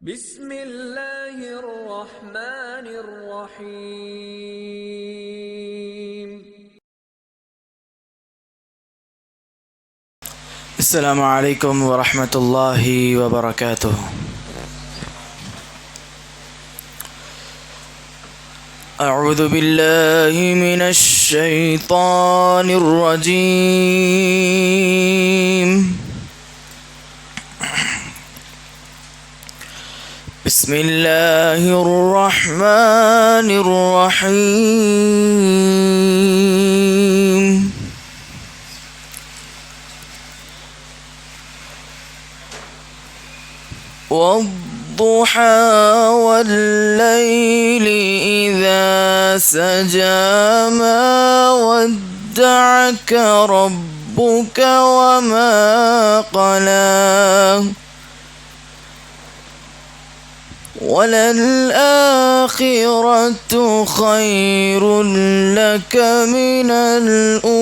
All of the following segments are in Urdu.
بسم الله الرحمن الرحيم. السلام عليكم ورحمة الله وبركاته. أعوذ بالله من الشيطان الرجيم. بسم الله الرحمن الرحيم. والضحى والليل إذا سجى ما ودعك ربك وما قلى وللآخرة خير لك من الأولى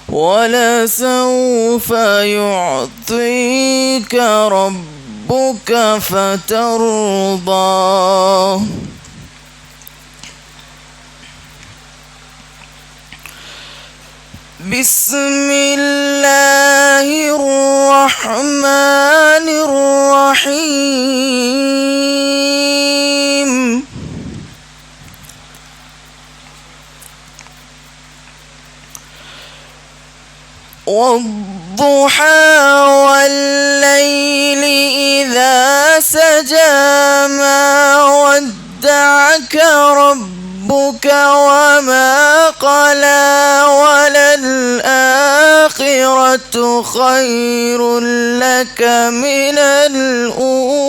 ولسوف يعطيك ربك فترضى. بسم الله الرحمن الرحيم. والضحى والليل إذا سجى ما ودعك ربك وما قلى وللآخرة خير لك من الأولى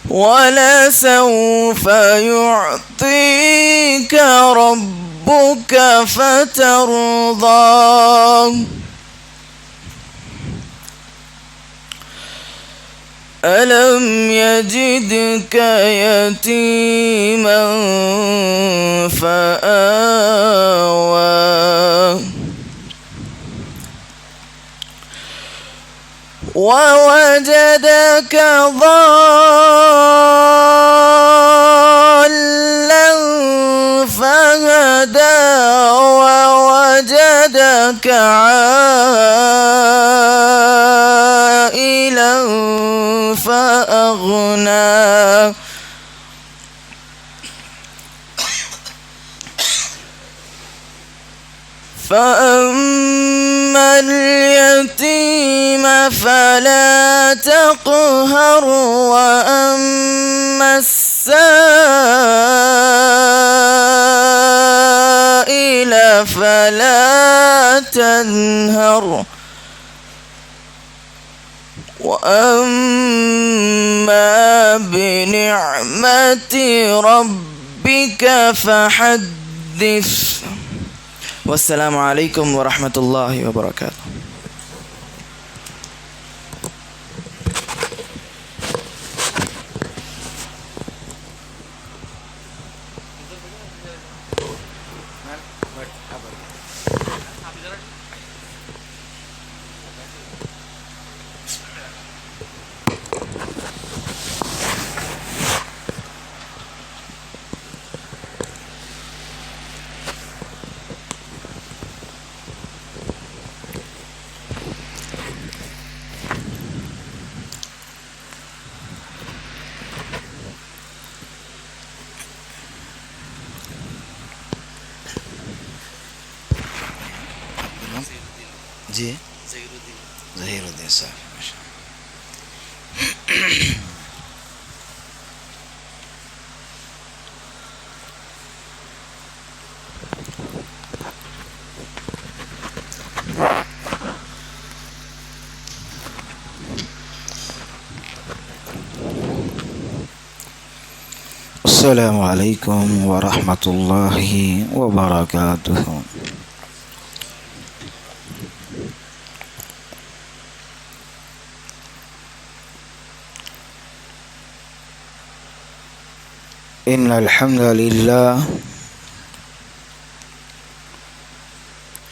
ولسوف يعطيك ربك فترضى. ألم يجدك يتيما فآوى ووجدك ضالا فهدى ووجدك عائلا فأغنى فأما اليتيم فلا تقهر وأما السائل فلا تنهر وأما بنعمة ربك فحدث. والسلام عليكم ورحمة الله وبركاته. جی ظہیر الدین صاحب. السلام علیکم ورحمۃ اللہ وبرکاتہ. ان الحمد للہ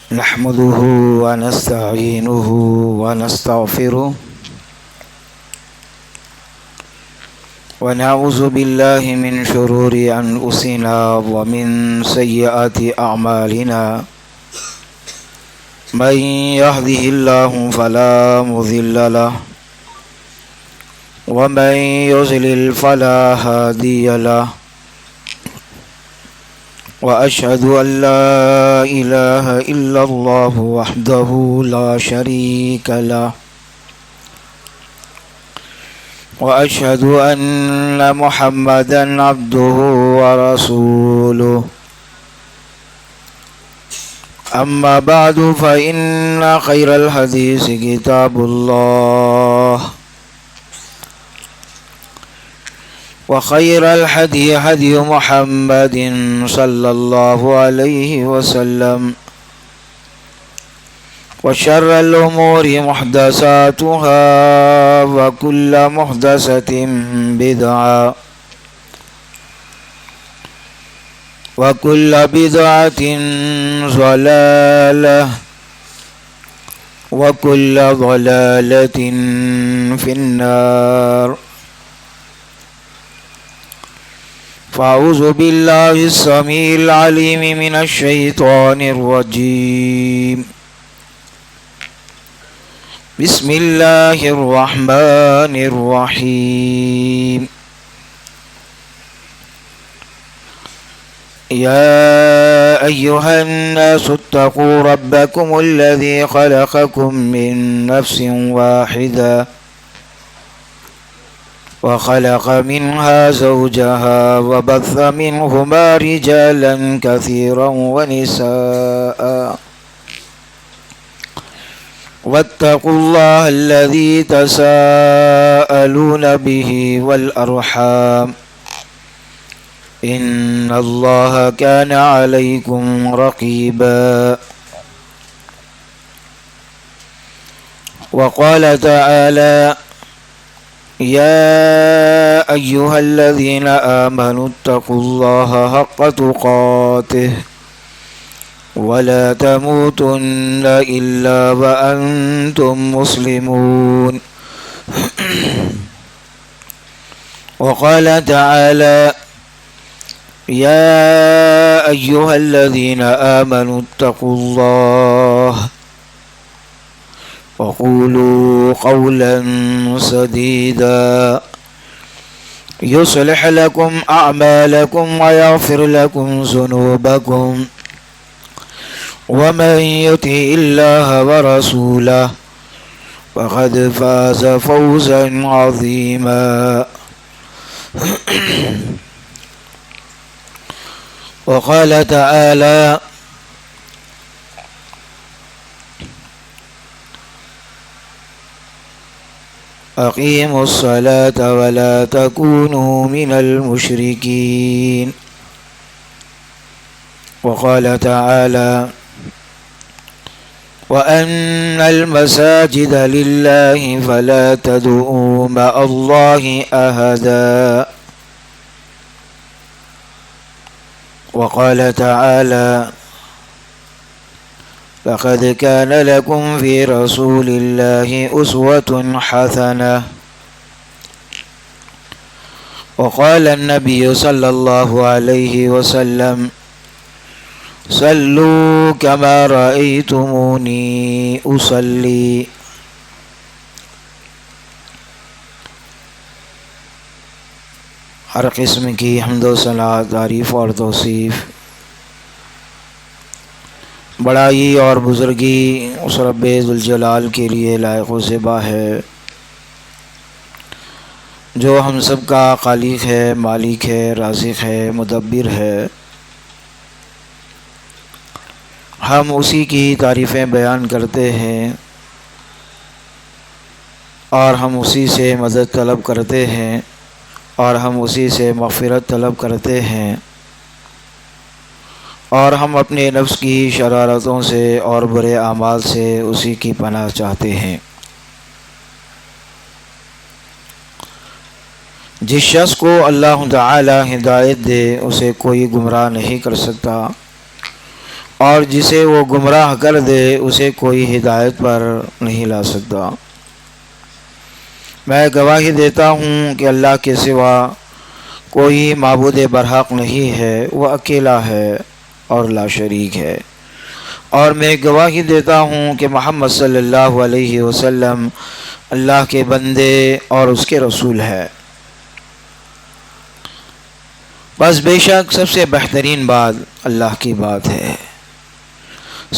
نحمده ونستعينه ونستغفره ونعوذ بالله من شرور أنفسنا ومن سيئات أعمالنا من يهده الله فلا مضل له ومن يضلل فلا هادي له وأشهد أن لا إله إلا الله وحده لا شريك له وأشهد أن محمدا عبده ورسوله أما بعد فإن خير الحديث كتاب الله وخير الهدي هدي محمد صلى الله عليه وسلم وشر الأمور محدثاتها وكل محدثة بدعة وكل بدعة ضلالة وكل ضلالة في النار. فأعوذ بالله السميع العليم من الشيطان الرجيم. بسم الله الرحمن الرحيم. يا أيها الناس اتقوا ربكم الذي خلقكم من نفس واحدة وخلق منها زوجها وبث منهما رجالا كثيرا ونساء واتقوا الله الذي تساءلون به والأرحام إن الله كان عليكم رقيبا. وقال تعالى يا أيها الذين آمنوا اتقوا الله حق تقاته ولا تموتن إلا وأنتم مسلمون. وقال تعالى يا أيها الذين آمنوا اتقوا الله وقولوا قولا سديدا يصلح لكم أعمالكم ويغفر لكم ذنوبكم ومن يطع الله ورسوله فقد فاز فوزا عظيما. وقال تعالى أقيموا الصلاة ولا تكونوا من المشركين. وقال تعالى وأن المساجد لله فلا تدعوا مع الله أحدا. وقال تعالى لقد كان لكم في رسول الله أسوة حسنة. وقال النبي صلى الله عليه وسلم صلوا كما رأيتموني أصلي. ہر قسم کی حمد و ثنا، تعریف اور توصیف بڑائی اور بزرگی اس رب ذوالجلال کے لیے لائق و زیبا ہے جو ہم سب کا خالق ہے، مالک ہے، رازق ہے، مدبر ہے۔ ہم اسی کی تعریفیں بیان کرتے ہیں اور ہم اسی سے مدد طلب کرتے ہیں اور ہم اسی سے مغفرت طلب کرتے ہیں اور ہم اپنے نفس کی شرارتوں سے اور برے اعمال سے اسی کی پناہ چاہتے ہیں۔ جس شخص کو اللہ تعالی ہدایت دے اسے کوئی گمراہ نہیں کر سکتا اور جسے وہ گمراہ کر دے اسے کوئی ہدایت پر نہیں لا سکتا۔ میں گواہی دیتا ہوں کہ اللہ کے سوا کوئی معبود برحق نہیں ہے، وہ اکیلا ہے اور لا شریک ہے، اور میں گواہی دیتا ہوں کہ محمد صلی اللہ علیہ وسلم اللہ کے بندے اور اس کے رسول ہے۔ بس بے شک سب سے بہترین بات اللہ کی بات ہے،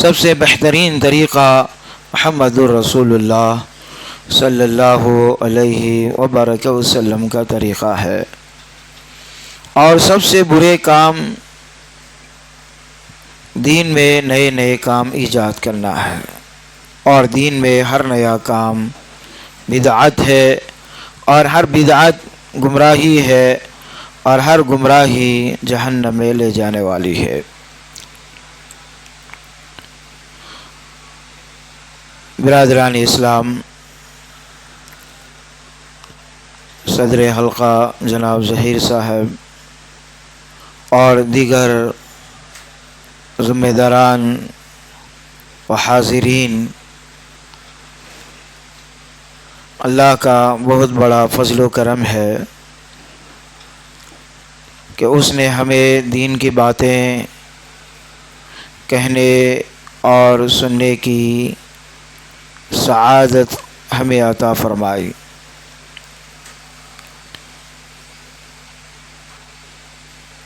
سب سے بہترین طریقہ محمد الرسول اللہ صلی اللہ علیہ وبارک وسلم کا طریقہ ہے، اور سب سے برے کام دین میں نئے نئے کام ایجاد کرنا ہے، اور دین میں ہر نیا کام بدعت ہے، اور ہر بدعت گمراہی ہے، اور ہر گمراہی جہنم میں لے جانے والی ہے۔ برادران اسلام، صدر حلقہ جناب ظہیر صاحب اور دیگر ذمہ داران و حاضرین، اللہ کا بہت بڑا فضل و کرم ہے کہ اس نے ہمیں دین کی باتیں کہنے اور سننے کی سعادت ہمیں عطا فرمائی۔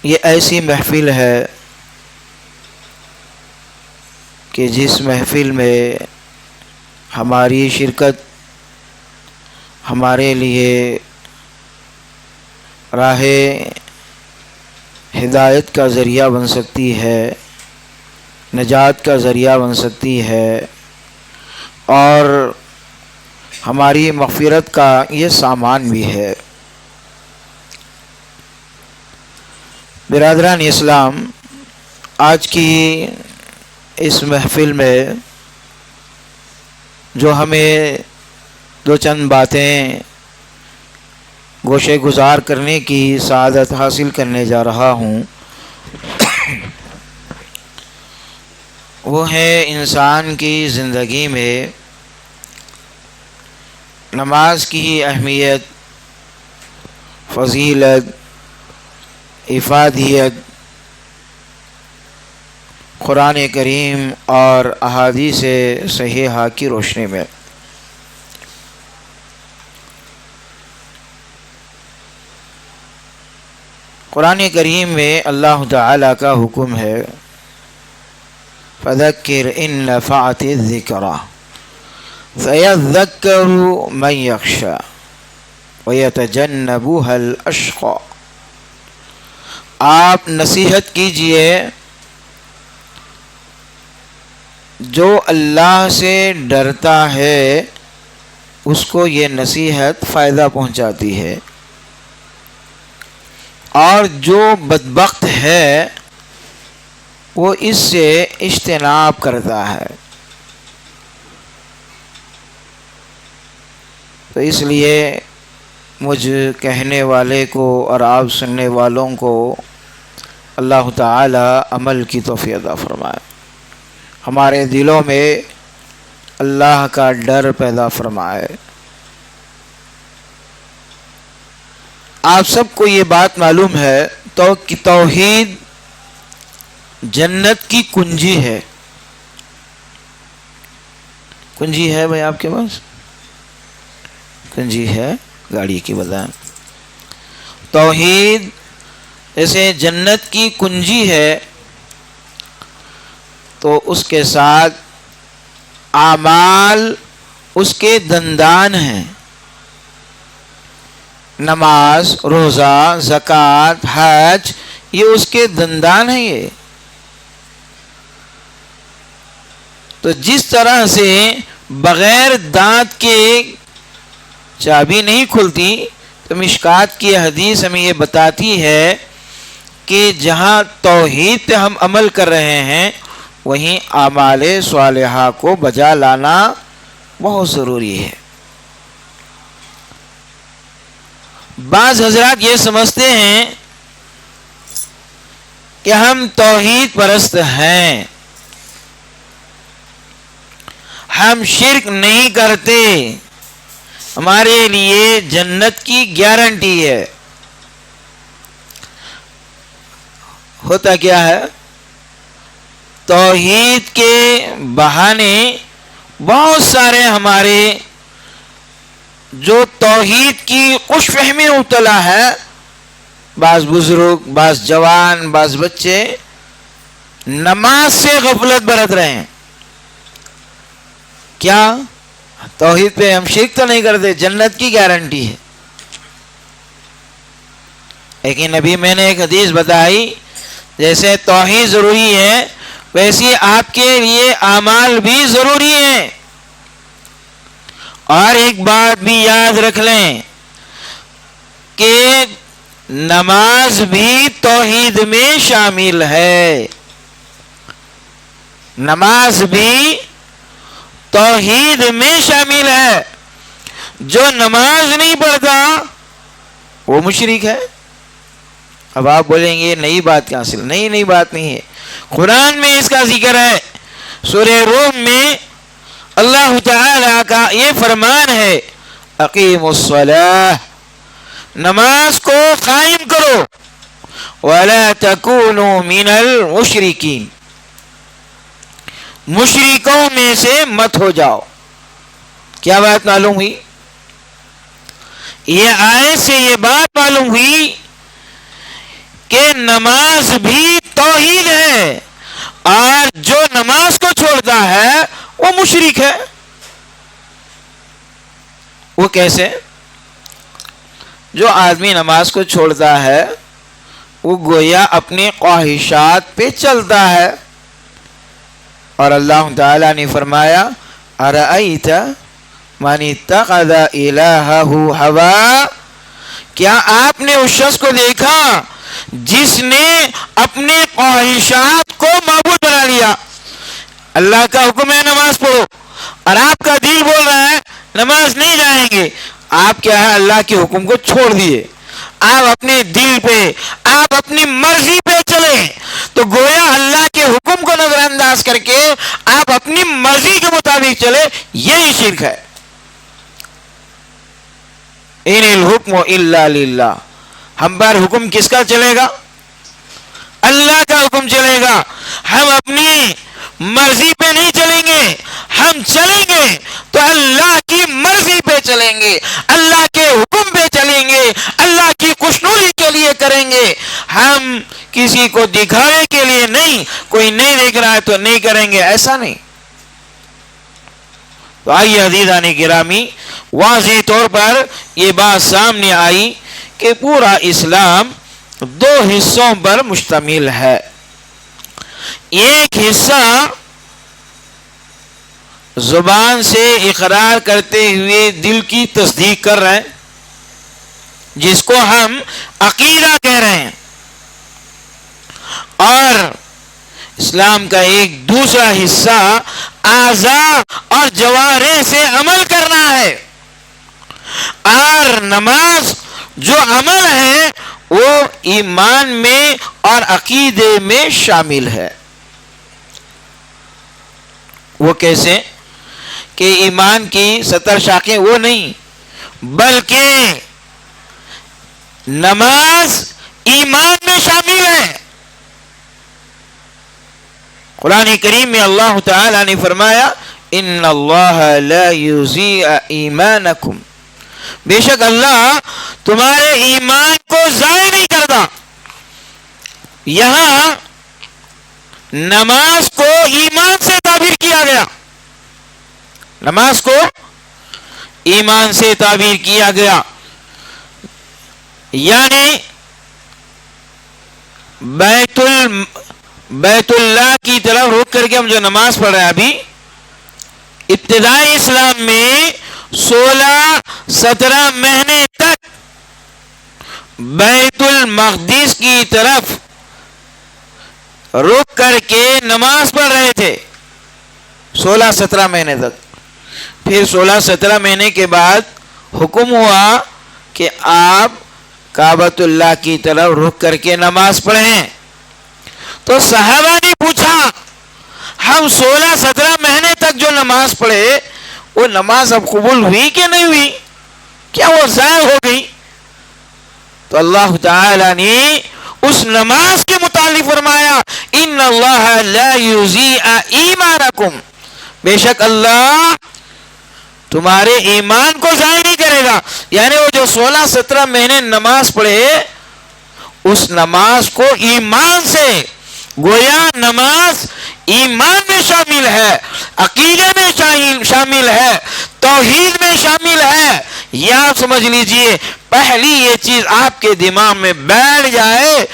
یہ ایسی محفل ہے کہ جس محفل میں ہماری شرکت ہمارے لیے راہ ہدایت کا ذریعہ بن سکتی ہے، نجات کا ذریعہ بن سکتی ہے، اور ہماری مغفرت کا یہ سامان بھی ہے۔ برادران اسلام، آج کی اس محفل میں جو ہمیں دو چند باتیں گوشے گزار کرنے کی سعادت حاصل کرنے جا رہا ہوں، وہ ہے انسان کی زندگی میں نماز کی اہمیت، فضیلت، افادیت، قرآن کریم اور احادیث صحیحہ کی روشنی میں۔ قرآن کریم میں اللہ تعالیٰ کا حکم ہے، فَذَكِّرْ إِن نَفَعَتِ الذِّكْرَىٰ سَيَذَّكَّرُ مَن يَخْشَىٰ وَيَتَجَنَّبُهَا الْأَشْقَىٰ۔ آپ نصیحت کیجئے، جو اللہ سے ڈرتا ہے اس کو یہ نصیحت فائدہ پہنچاتی ہے، اور جو بدبخت ہے وہ اس سے اجتناب کرتا ہے۔ تو اس لیے مجھ کہنے والے کو اور آپ سننے والوں کو اللہ تعالی عمل کی توفیق عطا فرمائے، ہمارے دلوں میں اللہ کا ڈر پیدا فرمائے۔ آپ سب کو یہ بات معلوم ہے تو کہ توحید جنت کی کنجی ہے۔ کنجی ہے بھائی آپ کے پاس؟ کنجی ہے گاڑی کی بتائیں۔ توحید جیسے جنت کی کنجی ہے، تو اس کے ساتھ اعمال اس کے دندان ہیں۔ نماز، روزہ، زکوٰۃ، حج، یہ اس کے دندان ہیں۔ یہ تو جس طرح سے بغیر دانت کے چابی نہیں کھلتی، تو مشکات کی حدیث ہمیں یہ بتاتی ہے کہ جہاں توحید پہ ہم عمل کر رہے ہیں وہیں اعمال صالحہ کو بجا لانا بہت ضروری ہے۔ بعض حضرات یہ سمجھتے ہیں کہ ہم توحید پرست ہیں، ہم شرک نہیں کرتے، ہمارے لیے جنت کی گارنٹی ہے۔ ہوتا کیا ہے، توحید کے بہانے بہت سارے ہمارے جو توحید کی خوش فہمی مبتلا ہے، بعض بزرگ، بعض جوان، بعض بچے نماز سے غفلت برت رہے ہیں۔ کیا توحید پہ ہم شرک تو نہیں کرتے، جنت کی گارنٹی ہے۔ لیکن ابھی میں نے ایک حدیث بتائی، جیسے توحید ضروری ہے ویسے آپ کے لیے اعمال بھی ضروری ہیں۔ اور ایک بات بھی یاد رکھ لیں کہ نماز بھی توحید میں شامل ہے، نماز بھی توحید میں شامل ہے۔ جو نماز نہیں پڑھتا وہ مشرک ہے۔ اب آپ بولیں گے نئی بات کہاں سے؟ نئی بات نہیں ہے، قرآن میں اس کا ذکر ہے۔ سورہ روم میں اللہ تعالی کا یہ فرمان ہے، اقیموا الصلاۃ، نماز کو قائم کرو، ولا تکونوا من المشرکین، مشرکوں میں سے مت ہو جاؤ۔ کیا بات معلوم ہوئی؟ یہ آیت سے یہ بات معلوم ہوئی کہ نماز بھی توحید ہے، اور جو نماز کو چھوڑتا ہے وہ مشرک ہے۔ وہ کیسے؟ جو آدمی نماز کو چھوڑتا ہے وہ گویا اپنی خواہشات پہ چلتا ہے، اور اللہ تعالی نے فرمایا ارأیت من اتخذ الہہ ہوا، کیا آپ نے اس شخص کو دیکھا جس نے اپنی خواہشات کو معبود بنا لیا؟ اللہ کا حکم ہے نماز پڑھو، اور آپ کا دل بول رہا ہے نماز نہیں جائیں گے۔ آپ کیا ہے، اللہ کے حکم کو چھوڑ دیے، آپ اپنے دل پہ، آپ اپنی مرضی پہ چلے، تو گویا اللہ کے حکم کو نظر انداز کر کے آپ اپنی مرضی کے مطابق چلے، یہی شرک ہے۔ ان الحکم الا للہ، ہم پر حکم کس کا چلے گا؟ اللہ کا حکم چلے گا۔ ہم اپنی مرضی پہ نہیں چلیں گے، ہم چلیں گے تو اللہ کی مرضی پہ چلیں گے، اللہ کے حکم پہ چلیں گے، اللہ کی خوشنودی کے لیے کریں گے۔ ہم کسی کو دکھاوے کے لیے نہیں، کوئی نہیں دیکھ رہا ہے تو نہیں کریں گے، ایسا نہیں۔ تو آئیے عزیزان گرامی، واضح طور پر یہ بات سامنے آئی کہ پورا اسلام دو حصوں پر مشتمل ہے۔ ایک حصہ زبان سے اقرار کرتے ہوئے دل کی تصدیق کر رہے ہیں، جس کو ہم عقیدہ کہہ رہے ہیں، اور اسلام کا ایک دوسرا حصہ اعضاء اور جوارح سے عمل کرنا ہے۔ اور نماز جو عمل ہے وہ ایمان میں اور عقیدے میں شامل ہے۔ وہ کیسے کہ ایمان کی 70 شاخیں وہ نہیں، بلکہ نماز ایمان میں شامل ہے۔ قرآن کریم میں اللہ تعالی نے فرمایا ان اللہ لا یضیع ایمانکم، بے شک اللہ تمہارے ایمان کو ضائع نہیں کرتا۔ یہاں نماز کو ایمان سے تعبیر کیا گیا، نماز کو ایمان سے تعبیر کیا گیا، یعنی بیت اللہ کی طرف رخ کر کے ہم جو نماز پڑھ رہے ہیں، ابھی ابتدائی اسلام میں 16-17 مہینے تک بیت المقدس کی طرف رک کر کے نماز پڑھ رہے تھے 16-17 مہینے تک۔ پھر 16-17 مہینے کے بعد حکم ہوا کہ آپ کعبۃ اللہ کی طرف رک کر کے نماز پڑھیں۔ تو صحابہ نے پوچھا ہم 16-17 مہینے تک جو نماز پڑھے وہ نماز اب قبول ہوئی کہ نہیں ہوئی؟ کیا وہ ضائع ہو گئی؟ تو اللہ تعالی نے اس نماز کے متعلق فرمایا ان اللہ لا یضیع ایمانکم، بے شک اللہ تمہارے ایمان کو ضائع نہیں کرے گا. یعنی وہ جو 16-17 مہینے نماز پڑھے اس نماز کو ایمان سے، گویا نماز ایمان میں شامل ہے، عقیدے میں شامل ہے، توحید میں شامل ہے. یا سمجھ لیجئے پہلی یہ چیز آپ کے دماغ میں بیٹھ جائے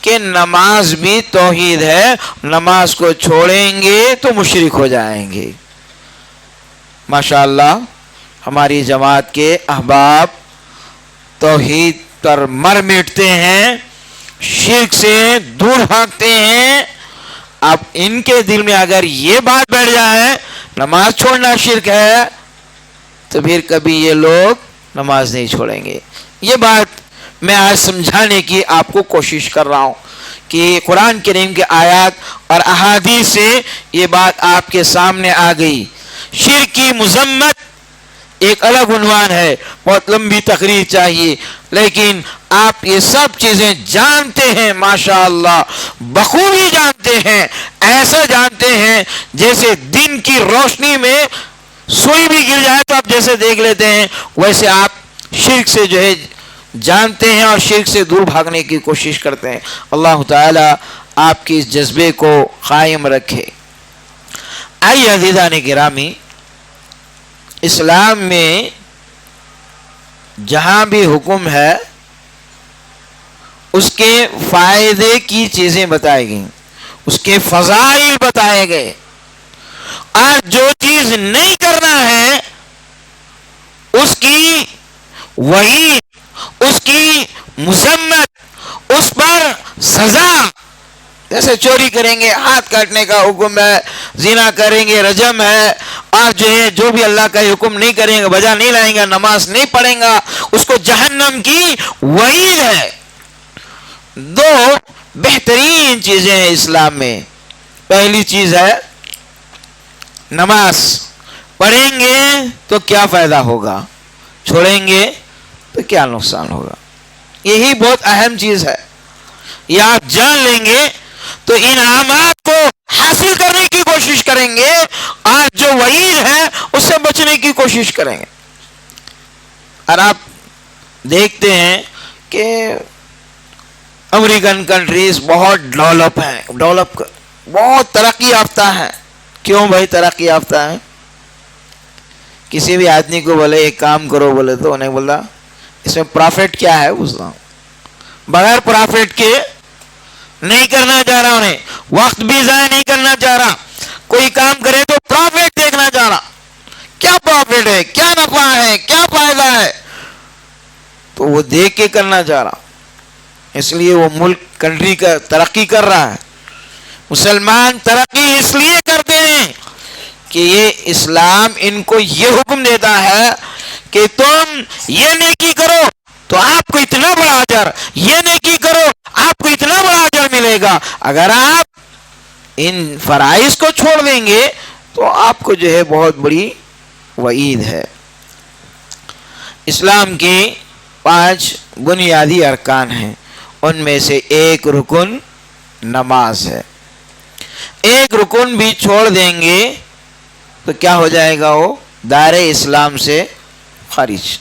کہ نماز بھی توحید ہے، نماز کو چھوڑیں گے تو مشرک ہو جائیں گے. ماشاءاللہ ہماری جماعت کے احباب توحید پر مر مٹتے ہیں، شرک سے دور بھاگتے ہیں. اب ان کے دل میں اگر یہ بات بیٹھ جائے نماز چھوڑنا شرک ہے تو پھر کبھی یہ لوگ نماز نہیں چھوڑیں گے. یہ بات میں آج سمجھانے کی آپ کو کوشش کر رہا ہوں کہ قرآن کریم کے آیات اور احادیث سے یہ بات آپ کے سامنے آ گئی. شرک کی مذمت ایک الگ عنوان ہے، بہت لمبی تقریر چاہیے، لیکن آپ یہ سب چیزیں جانتے ہیں ماشاءاللہ، بخوبی جانتے ہیں، ایسا جانتے ہیں جیسے دن کی روشنی میں سوئی بھی گر جائے تو آپ جیسے دیکھ لیتے ہیں، ویسے آپ شرک سے جو ہے جانتے ہیں اور شرک سے دور بھاگنے کی کوشش کرتے ہیں. اللہ تعالی آپ کی اس جذبے کو قائم رکھے. آئیے عزیزان گرامی، اسلام میں جہاں بھی حکم ہے اس کے فائدے کی چیزیں بتائی گئیں، اس کے فضائل بتائے گئے، اور جو چیز نہیں کرنا ہے اس کی وعید، اس کی مذمت، اس پر سزا. جیسے چوری کریں گے ہاتھ کاٹنے کا حکم ہے، زنا کریں گے رجم ہے، اور جو بھی اللہ کا حکم نہیں کریں گے، بجا نہیں لائیں گا، نماز نہیں پڑھیں گا، اس کو جہنم کی وعید ہے. دو بہترین چیزیں ہیں اسلام میں. پہلی چیز ہے نماز پڑھیں گے تو کیا فائدہ ہوگا، چھوڑیں گے تو کیا نقصان ہوگا. یہی بہت اہم چیز ہے. یہ آپ جان لیں گے تو انعامات کو حاصل کرنے کی کوشش کریں گے اور جو وعید ہے اس سے بچنے کی کوشش کریں گے. اور آپ دیکھتے ہیں کہ امریکن کنٹریز بہت ڈیولپ ہیں، بہت ترقی یافتہ ہیں. کیوں بھائی ترقی یافتہ ہیں؟ کسی بھی آدمی کو بولے ایک کام کرو بولے تو انہیں بولا اس میں پرافٹ کیا ہے، پوچھتا ہوں. بغیر پرافٹ کے نہیں کرنا چاہ رہا، انہیں وقت بھی ضائع نہیں کرنا چاہ رہا. کوئی کام کرے تو پرافٹ دیکھنا چاہ رہا، کیا پرافٹ ہے، کیا نفع ہے، کیا فائدہ ہے، تو وہ دیکھ کے کرنا چاہ رہا. اس لیے وہ ملک کنٹری کا ترقی کر رہا ہے. مسلمان ترقی اس لیے کرتے ہیں کہ یہ اسلام ان کو یہ حکم دیتا ہے کہ تم یہ نیکی کرو تو آپ کو اتنا بڑا اجر، یہ نیکی کرو آپ کو اتنا بڑا اجر ملے گا. اگر آپ ان فرائض کو چھوڑ دیں گے تو آپ کو جو ہے بہت بڑی وعید ہے. اسلام کے 5 بنیادی ارکان ہیں، ان میں سے ایک رکن نماز ہے. ایک رکن بھی چھوڑ دیں گے تو کیا ہو جائے گا، وہ دائرہ اسلام سے خارج.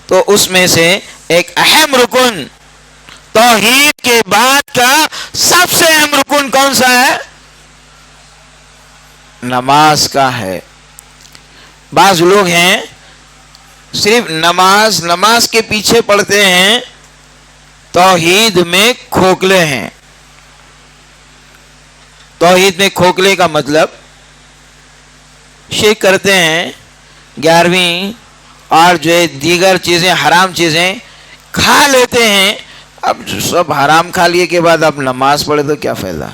تو اس میں سے ایک اہم رکن، توحید کے بعد کا سب سے اہم رکن کون سا ہے؟ نماز کا ہے. بعض لوگ ہیں صرف نماز کے پیچھے پڑتے ہیں، توحید میں کھوکھلے ہیں. توحید میں کھوکھلے کا مطلب شرک کرتے ہیں، 11ویں اور جو دیگر چیزیں حرام چیزیں کھا لیتے ہیں. اب سب حرام کھا لیے کے بعد اب نماز پڑھے تو کیا فائدہ؟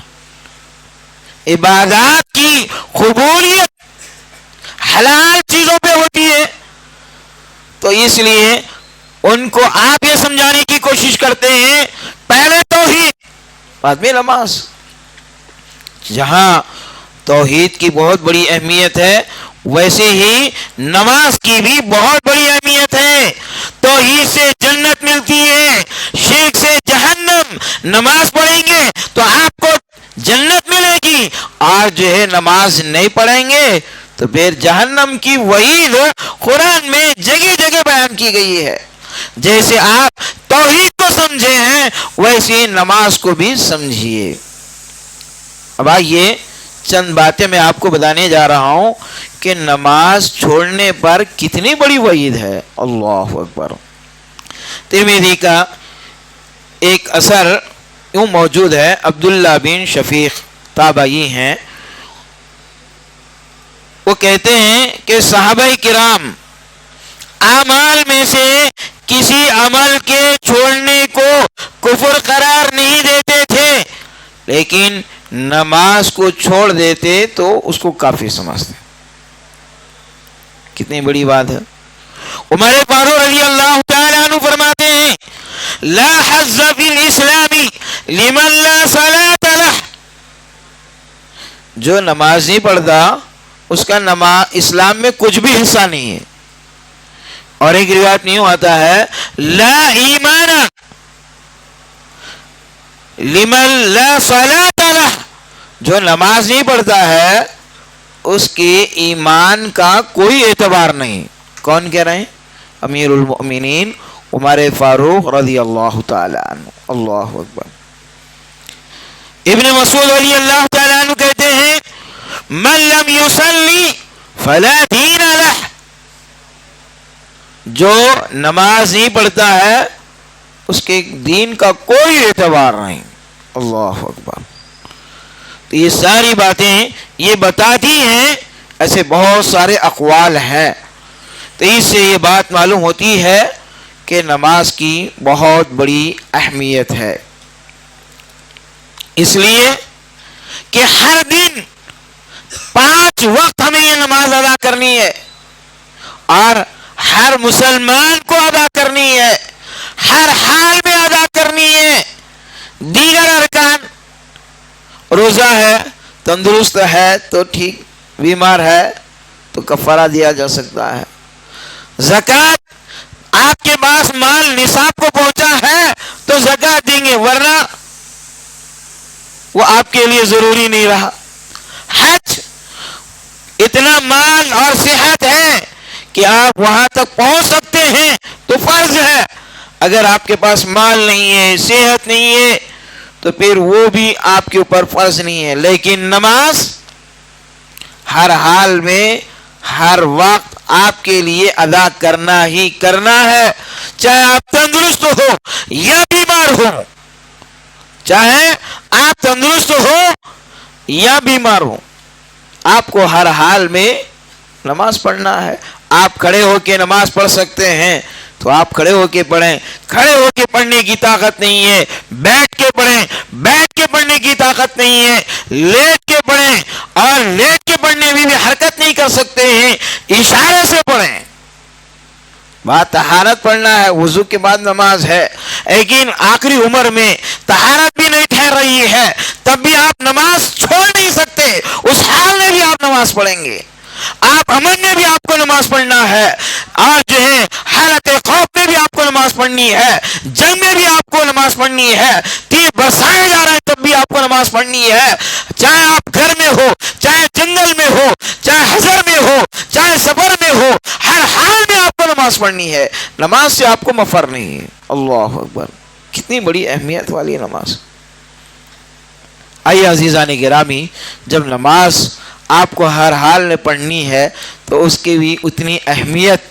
عبادات کی قبولیت حلال چیزوں پہ ہوتی ہے. تو اس لیے ان کو آپ یہ سمجھانے کی کوشش کرتے ہیں پہلے توحید بعد میں نماز. جہاں توحید کی بہت بڑی اہمیت ہے، ویسے ہی نماز کی بھی بہت بڑی اہمیت ہے۔ توحید سے جنت ملتی ہے، شرک سے جہنم۔ نماز پڑھیں گے تو آپ کو جنت ملے گی، اور جو ہے نماز نہیں پڑھیں گے تو پھر جہنم کی وعید قرآن میں جگہ جگہ بیان کی گئی ہے۔ جیسے آپ توحید کو سمجھے ہیں ویسے ہی نماز کو بھی سمجھیے۔ اب آئیے چند باتیں میں آپ کو بتانے جا رہا ہوں کہ نماز چھوڑنے پر کتنی بڑی وعید ہے۔ اللہ اکبر۔ ترمذی کا ایک اثر یوں موجود ہے، عبداللہ بن شفیق تابعی ہیں، وہ کہتے ہیں کہ صحابہ کرام اعمال میں سے کسی عمل کے چھوڑنے کو کفر قرار نہیں دیتے تھے، لیکن نماز کو چھوڑ دیتے تو اس کو کافر سمجھتے۔ کتنی بڑی بات ہے۔ عمر فاروق رضی اللہ تعالیٰ عنہ فرماتے ہیں لا حظ فی الاسلام لمن لا صلاۃ لہ، جو نماز نہیں پڑھتا اس کا اسلام میں کچھ بھی حصہ نہیں ہے۔ اور ایک روایت نہیں آتا ہے لا ایمان لمن لا صلاۃ لہ، جو نماز نہیں پڑھتا ہے اس کے ایمان کا کوئی اعتبار نہیں۔ کون کہہ رہے ہیں؟ امیر المؤمنین عمر فاروق رضی اللہ تعالی عنہ۔ اللہ اکبر۔ ابن مسعود رضی اللہ تعالی عنہ کہتے ہیں من لم یصلی فلا دین لہ، جو نماز نہیں پڑھتا ہے اس کے دین کا کوئی اعتبار نہیں۔ اللہ اکبر۔ تو یہ ساری باتیں یہ بتاتی ہیں، ایسے بہت سارے اقوال ہیں، تو اس سے یہ بات معلوم ہوتی ہے کہ نماز کی بہت بڑی اہمیت ہے، اس لیے کہ ہر دن 5 وقت ہمیں یہ نماز ادا کرنی ہے، اور ہر مسلمان کو ادا کرنی ہے، ہر حال میں ادا کرنی ہے۔ دیگر ارکان، روزہ ہے، تندرست ہے تو ٹھیک، بیمار ہے تو کفارہ دیا جا سکتا ہے۔ زکوٰۃ، آپ کے پاس مال نصاب کو پہنچا ہے تو زکوٰۃ دیں گے، ورنہ وہ آپ کے لیے ضروری نہیں رہا۔ حج، اتنا مال اور صحت ہے کہ آپ وہاں تک پہنچ سکتے ہیں تو فرض ہے، اگر آپ کے پاس مال نہیں ہے، صحت نہیں ہے تو پھر وہ بھی آپ کے اوپر فرض نہیں ہے۔ لیکن نماز ہر حال میں ہر وقت آپ کے لیے ادا کرنا ہی کرنا ہے، چاہے آپ تندرست ہو یا بیمار ہو، چاہے آپ تندرست ہو یا بیمار ہو، آپ کو ہر حال میں نماز پڑھنا ہے۔ آپ کھڑے ہو کے نماز پڑھ سکتے ہیں تو آپ کھڑے ہو کے پڑھیں، کھڑے ہو کے پڑھنے کی طاقت نہیں ہے بیٹھ کے پڑھیں، بیٹھ کے پڑھنے کی طاقت نہیں ہے لیٹ کے پڑھیں، اور لیٹ کے پڑھنے میں بھی حرکت نہیں کر سکتے ہیں اشارے سے پڑھیں۔ بات طہارت پڑھنا ہے، وضو کے بعد نماز ہے، لیکن آخری عمر میں طہارت بھی نہیں ٹھہر رہی ہے تب بھی آپ نماز چھوڑ نہیں سکتے، اس حال میں بھی آپ نماز پڑھیں گے۔ آپ امن میں بھی آپ کو نماز پڑھنا ہے، اور جو ہے حالت خوف میں بھی آپ کو نماز پڑھنی ہے، جنگ میں بھی آپ کو نماز پڑھنی ہے، تیر برسائے جا رہے ہیں تب بھی آپ کو نماز پڑھنی ہے، چاہے آپ گھر میں ہو، چاہے جنگل میں ہو، چاہے حضر میں ہو، چاہے سفر میں ہو، ہر حال میں آپ کو نماز پڑھنی ہے۔ نماز سے آپ کو مفر نہیں ہے۔ اللہ اکبر۔ کتنی بڑی اہمیت والی نماز۔ آئیے عزیزان گرامی، جب نماز آپ کو ہر حال میں پڑھنی ہے تو اس کی بھی اتنی اہمیت،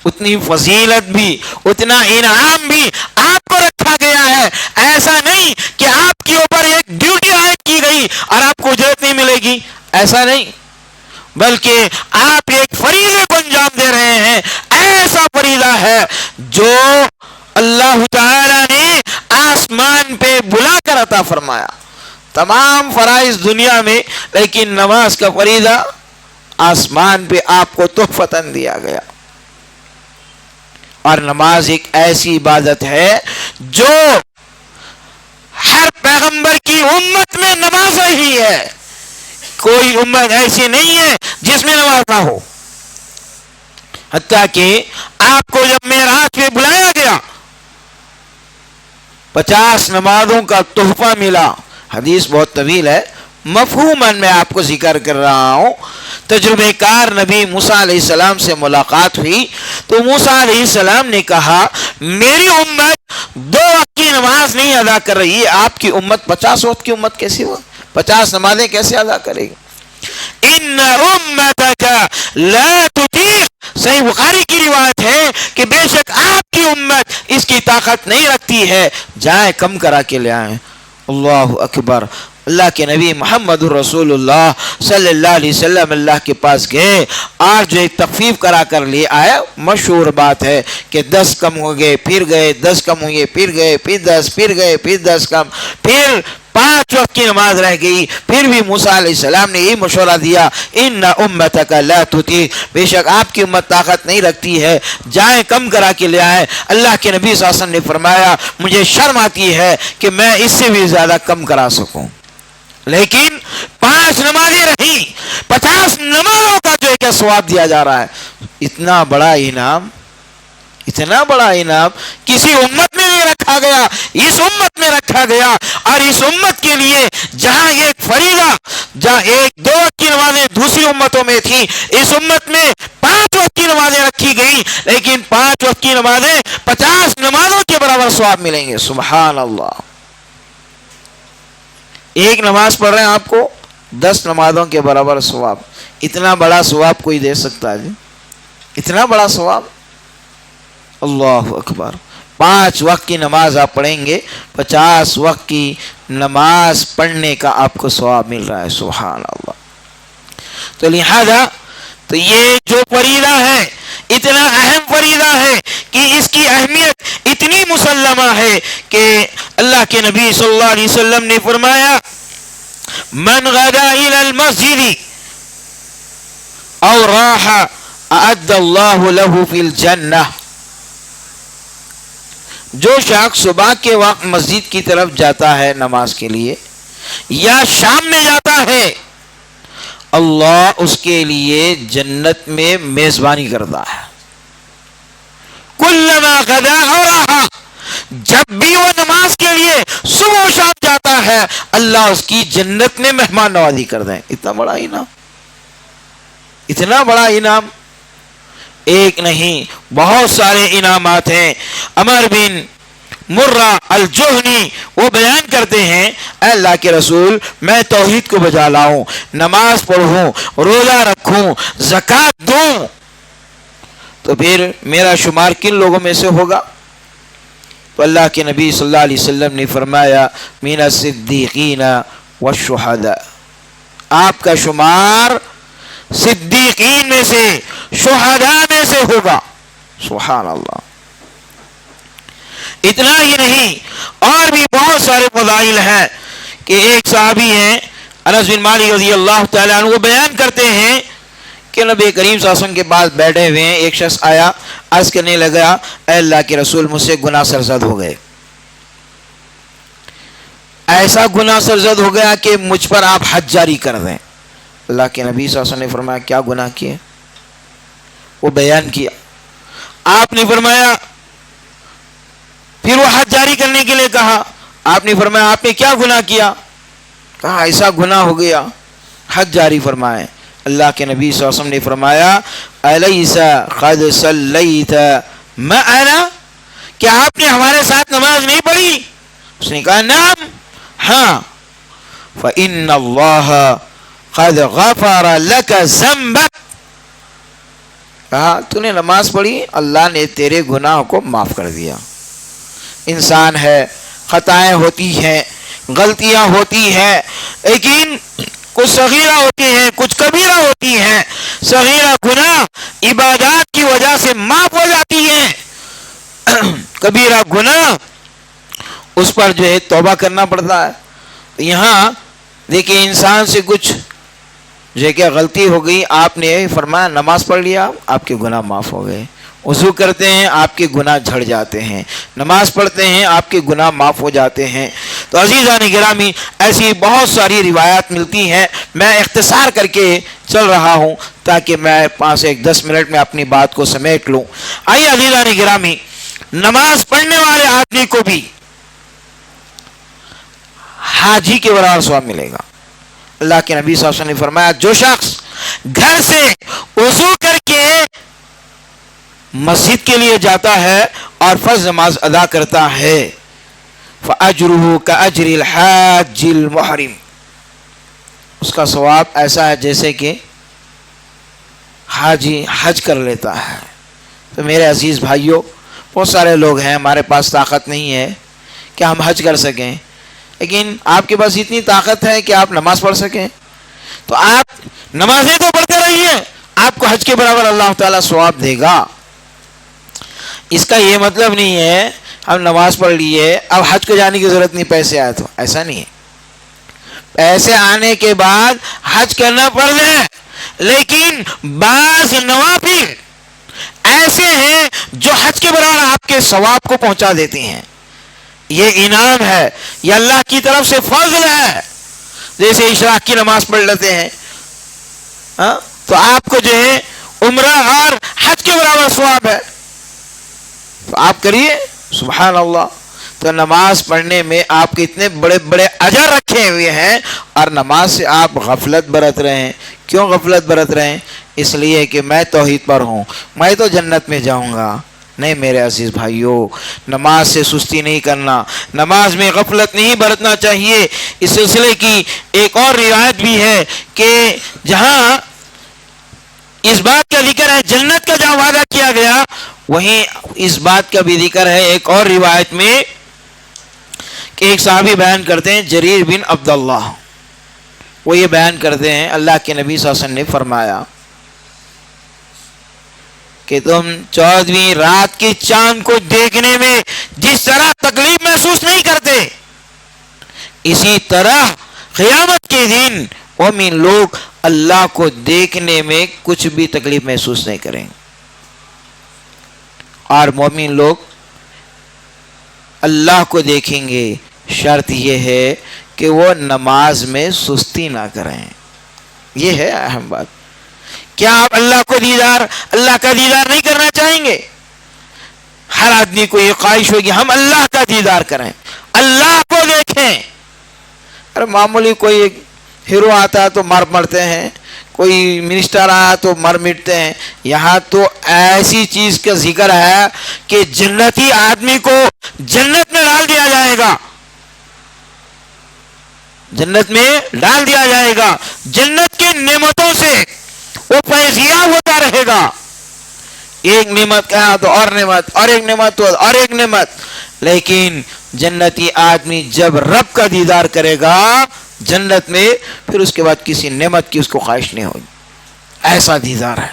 اتنی فضیلت بھی، اتنا انعام بھی آپ کو رکھا گیا ہے۔ ایسا نہیں کہ آپ کے اوپر ایک ڈیوٹی عائد کی گئی اور آپ کو اجرت نہیں ملے گی، ایسا نہیں، بلکہ آپ ایک فریضے کو انجام دے رہے ہیں۔ ایسا فریضہ ہے جو اللہ تعالی نے آسمان پہ بلا کر عطا فرمایا۔ تمام فرائض دنیا میں، لیکن نماز کا فریضہ آسمان پہ آپ کو تحفتاً دیا گیا۔ اور نماز ایک ایسی عبادت ہے جو ہر پیغمبر کی امت میں نماز ہی ہے، کوئی امت ایسی نہیں ہے جس میں نماز نہ ہو. حتیٰ کہ آپ کو جب معراج پہ بلایا گیا 50 نمازوں کا تحفہ ملا. حدیث بہت طویل ہے، مفہوماً میں آپ کو ذکر کر رہا ہوں. تجربہ کار نبی موسیٰ علیہ السلام سے ملاقات ہوئی تو موسیٰ علیہ السلام نے کہا میری امت 2 وقت کی نماز نہیں ادا کر رہی ہے، آپ کی امت 50 وقت کی امت کیسے ہو، 50 نمازیں کیسے ادا کرے گی؟ ان امتک لا تطیق. صحیح بخاری کی روایت ہے کہ بے شک آپ کی امت اس کی طاقت نہیں رکھتی ہے، جائیں کم کرا کے لے آئیں. اللہ اکبر. اللہ کے نبی محمد رسول اللہ صلی اللہ علیہ وسلم اللہ کے پاس گئے اور جو ایک تخفیف کرا کر لے آیا. مشہور بات ہے کہ 10 کم ہو گئے پھر گئے، 10 کم ہو گئے پھر گئے، پھر 10 پھر گئے، پھر 10 کم، پھر 5 وقت کی نماز رہ گئی. پھر بھی موسیٰ علیہ السلام نے یہی مشورہ دیا ان امتک لا تطیق، بے شک آپ کی امت طاقت نہیں رکھتی ہے، جائیں کم کرا کے لے آئے. اللہ کے نبی صلی اللہ علیہ وسلم نے فرمایا مجھے شرم آتی ہے کہ میں اس سے بھی زیادہ کم کرا سکوں، لیکن 5 نمازیں رہیں، 50 نمازوں کا جو ہے ثواب دیا جا رہا ہے. اتنا بڑا انعام، اتنا بڑا انعام کسی امت میں نہیں رکھا گیا، اس امت میں رکھا گیا. اور اس امت کے لیے جہاں ایک فریضہ، جہاں 1-2 وقت کی نمازیں دوسری امتوں میں تھی، اس امت میں 5 وقت کی نمازیں رکھی گئی، لیکن 5 وقت کی نمازیں 50 نمازوں کے برابر ثواب ملیں گے. سبحان اللہ. ایک نماز پڑھ رہے ہیں آپ کو 10 نمازوں کے برابر ثواب. اتنا بڑا ثواب کوئی دے سکتا ہے؟ اتنا بڑا ثواب. اللہ اکبر. 5 وقت کی نماز آپ پڑھیں گے، 50 وقت کی نماز پڑھنے کا آپ کو ثواب مل رہا ہے. سبحان اللہ. تو لہذا تو یہ جو فریضہ ہے اتنا اہم فریضہ ہے کہ اس کی اہمیت اتنی مسلمہ ہے کہ اللہ کے نبی صلی اللہ علیہ وسلم نے فرمایا من غدا الى المسجد او راح اعد اللہ له فی الجنہ. جو شخص صبح کے وقت مسجد کی طرف جاتا ہے نماز کے لیے یا شام میں جاتا ہے، اللہ اس کے لیے جنت میں میزبانی کرتا ہے. کلما غدا او راح، جب بھی وہ نماز کے لیے صبح و شام جاتا ہے اللہ اس کی جنت میں مہمان نوازی کر دیں. اتنا بڑا انعام، اتنا بڑا انعام. ایک نہیں بہت سارے انعامات ہیں. عمر بن مرہ الجہنی وہ بیان کرتے ہیں اے اللہ کے رسول میں توحید کو بجا لاؤں، نماز پڑھوں، روزہ رکھوں، زکوٰۃ دوں، تو پھر میرا شمار کن لوگوں میں سے ہوگا؟ تو اللہ کے نبی صلی اللہ علیہ وسلم نے فرمایا من الصدیقین والشہداء، آپ کا شمار صدیقین میں سے، شہداء میں سے ہوگا. سبحان اللہ. اتنا ہی نہیں اور بھی بہت سارے فضائل ہیں کہ ایک صحابی ہیں انس بن مالک رضی اللہ تعالیٰ عنہ، وہ بیان کرتے ہیں کہ نبی کریم صلی اللہ علیہ وسلم کے پاس بیٹھے ہوئے ہیں، ایک شخص آیا عرض کرنے لگا اے اللہ کے رسول مجھ سے گناہ سرزد ہو گئے، ایسا گناہ سرزد ہو گیا کہ مجھ پر آپ حد جاری کر دیں. اللہ کے نبی صلی اللہ علیہ وسلم نے فرمایا کیا گناہ کیے؟ وہ بیان کیا. آپ نے فرمایا پھر وہ حد جاری کرنے کے لیے کہا. آپ نے فرمایا آپ نے کیا گناہ کیا؟ کہا ایسا گناہ ہو گیا، حد جاری فرمائے. اللہ کے نبی صلی اللہ علیہ وسلم نے فرمایا الیس قد صلیت معنا، کیا آپ نے ہمارے ساتھ نماز نہیں پڑھی؟ اس نے کہا نعم، ہاں. فإن اللہ قد غفر لك ذنبك، کہا تو نے نماز پڑھی، اللہ نے تیرے گناہ کو معاف کر دیا. انسان ہے، خطائیں ہوتی ہیں، غلطیاں ہوتی ہیں، لیکن کچھ صغیرہ ہوتی ہیں کچھ کبیرہ ہوتی ہیں. صغیرہ گناہ عبادات کی وجہ سے معاف ہو جاتی ہیں، کبیرہ گناہ اس پر جو ہے توبہ کرنا پڑتا ہے. یہاں دیکھیں انسان سے کچھ جو ہے کہ غلطی ہو گئی، آپ نے فرمایا نماز پڑھ لیا آپ کے گناہ معاف ہو گئے. وضو کرتے ہیں آپ کے گناہ جھڑ جاتے ہیں، نماز پڑھتے ہیں آپ کے گناہ معاف ہو جاتے ہیں۔ تو عزیزان گرامی ایسی بہت ساری روایات ملتی ہیں، میں اختصار کر کے چل رہا ہوں تاکہ میں 5 سے 10 منٹ میں اپنی بات کو سمیٹ لوں۔ آئیے عزیزان گرامی، نماز پڑھنے والے آدمی کو بھی حاجی کے برابر ثواب ملے گا۔ اللہ کے نبی صلی اللہ علیہ وسلم نے فرمایا جو شخص گھر سے وضو کر کے مسجد کے لیے جاتا ہے اور فرض نماز ادا کرتا ہے فَأَجْرُهُ كَأَجْرِ الْحَاجِّ الْمُحْرِمِ، اس کا ثواب ایسا ہے جیسے کہ حاجی حج کر لیتا ہے۔ تو میرے عزیز بھائیوں، بہت سارے لوگ ہیں ہمارے پاس طاقت نہیں ہے کہ ہم حج کر سکیں، لیکن آپ کے پاس اتنی طاقت ہے کہ آپ نماز پڑھ سکیں، تو آپ نمازیں تو پڑھتے رہیے، آپ کو حج کے برابر اللہ تعالیٰ ثواب دے گا۔ اس کا یہ مطلب نہیں ہے ہم نماز پڑھ لیے اب حج کو جانے کی ضرورت نہیں، پیسے آئے تو، ایسا نہیں ہے۔ پیسے آنے کے بعد حج کرنا پڑ جائے، لیکن بعض نوافل ایسے ہیں جو حج کے برابر آپ کے ثواب کو پہنچا دیتے ہیں۔ یہ انعام ہے، یہ اللہ کی طرف سے فضل ہے۔ جیسے اشراق کی نماز پڑھ لیتے ہیں تو آپ کو جو ہے عمرہ اور حج کے برابر ثواب ہے، تو آپ کریے، سبحان اللہ۔ تو نماز پڑھنے میں آپ کے اتنے بڑے بڑے اجر رکھے ہوئے ہیں، اور نماز سے آپ غفلت برت رہے ہیں۔ کیوں غفلت برت رہے ہیں؟ اس لیے کہ میں توحید پر ہوں، میں تو جنت میں جاؤں گا۔ نہیں میرے عزیز بھائیوں، نماز سے سستی نہیں کرنا، نماز میں غفلت نہیں برتنا چاہیے۔ اس سلسلے کی ایک اور روایت بھی ہے کہ جہاں اس بات کا ذکر ہے جنت کا جہاں وعدہ کیا گیا، وہیں اس بات کا بھی ذکر ہے ایک اور روایت میں کہ ایک صحابی بیان کرتے ہیں، جریر بن عبداللہ، وہ یہ بیان کرتے ہیں اللہ کے نبی صلی اللہ علیہ وسلم نے فرمایا کہ تم 14ویں رات کے چاند کو دیکھنے میں جس طرح تکلیف محسوس نہیں کرتے، اسی طرح قیامت کے دن مومن لوگ اللہ کو دیکھنے میں کچھ بھی تکلیف محسوس نہیں کریں، اور مومن لوگ اللہ کو دیکھیں گے، شرط یہ ہے کہ وہ نماز میں سستی نہ کریں۔ یہ ہے اہم بات۔ کیا آپ اللہ کا دیدار نہیں کرنا چاہیں گے؟ ہر آدمی کو یہ خواہش ہوگی ہم اللہ کا دیدار کریں، اللہ کو دیکھیں۔ ارے معمولی کوئی ہیرو آتا ہے تو مرتے ہیں، کوئی منسٹر آیا تو مٹتے ہیں، یہاں تو ایسی چیز کا ذکر ہے کہ جنتی آدمی کو جنت میں ڈال دیا جائے گا، جنت میں ڈال دیا جائے گا، جنت کی نعمتوں سے وہ فیضیاب ہوتا رہے گا۔ ایک نعمت کہا تو اور نعمت، اور ایک نعمت تو اور ایک نعمت، لیکن جنتی آدمی جب رب کا دیدار کرے گا جنت میں، پھر اس کے بعد کسی نعمت کی اس کو خواہش نہیں ہوگی۔ ایسا دیدار ہے۔